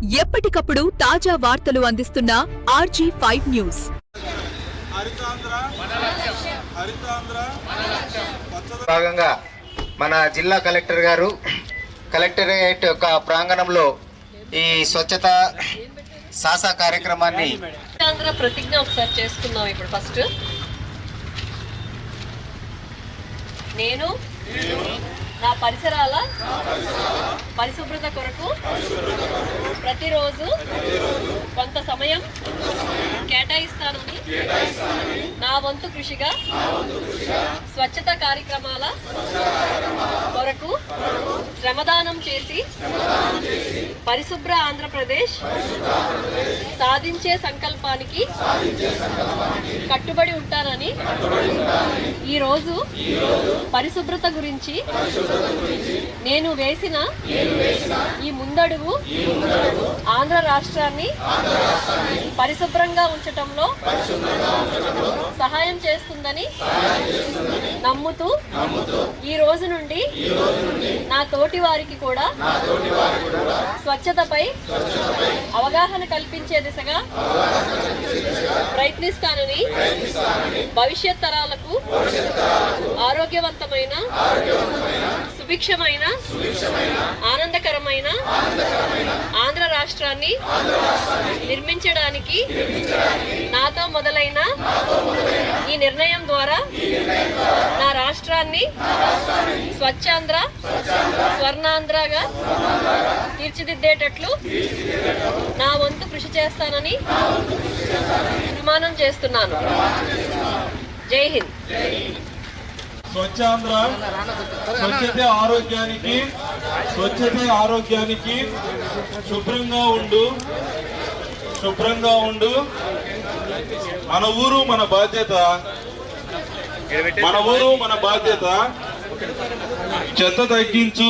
ఎప్పటికప్పుడు తాజా వార్తలు అందిస్తున్న RG5 న్యూస్. భాగంగా మన జిల్లా కలెక్టర్ గారు కలెక్టరేట్ యొక్క ప్రాంగణంలో ఈ స్వచ్ఛత సాసా కార్యక్రమాన్ని ప్రతిజ్ఞ ఒకసారి చేసుకుందాం. ఇప్పుడు ఫస్ట్ నేను నా పరిసరాల పరిశుభ్రత కొరకు ప్రతిరోజు కొంత సమయం కేటాయిస్తానని నా వంతు కృషిగా స్వచ్ఛత కార్యక్రమాల కొరకు శ్రమదానం చేసి పరిశుభ్ర ఆంధ్రప్రదేశ్ సాధించే సంకల్పానికి కట్టుబడి ఉంటానని ఈరోజు పరిశుభ్రత గురించి నేను వేసిన ఈ ముందడుగు ఆంధ్ర రాష్ట్రాన్ని పరిశుభ్రంగా ఉంచటంలో సహాయం చేస్తుందని నమ్ముతూ ఈ రోజు నుండి నా తోటి వారికి కూడా స్వచ్ఛతపై అవగాహన కల్పించే దిశగా ప్రయత్నిస్తానని భవిష్యత్ తరాలకు ఆరోగ్యవంతమైన సుభిక్షమైన ఆనందకరమైన ఆంధ్ర రాష్ట్రాన్ని నిర్మించడానికి నాతో మొదలైన ఈ నిర్ణయం ద్వారా నా రాష్ట్రాన్ని స్వచ్ఛాంధ్ర స్వర్ణాంధ్రగా తీర్చిదిద్దేటట్లు నా వంతు కృషి చేస్తానని నిర్మాణం చేస్తున్నాను. జై హింద్. స్వచ్ఛాంధ్ర స్వచ్ఛతే ఆరోగ్యానికి శుభ్రంగా ఉండు మన ఊరు మన బాధ్యత చెత్త తగ్గించు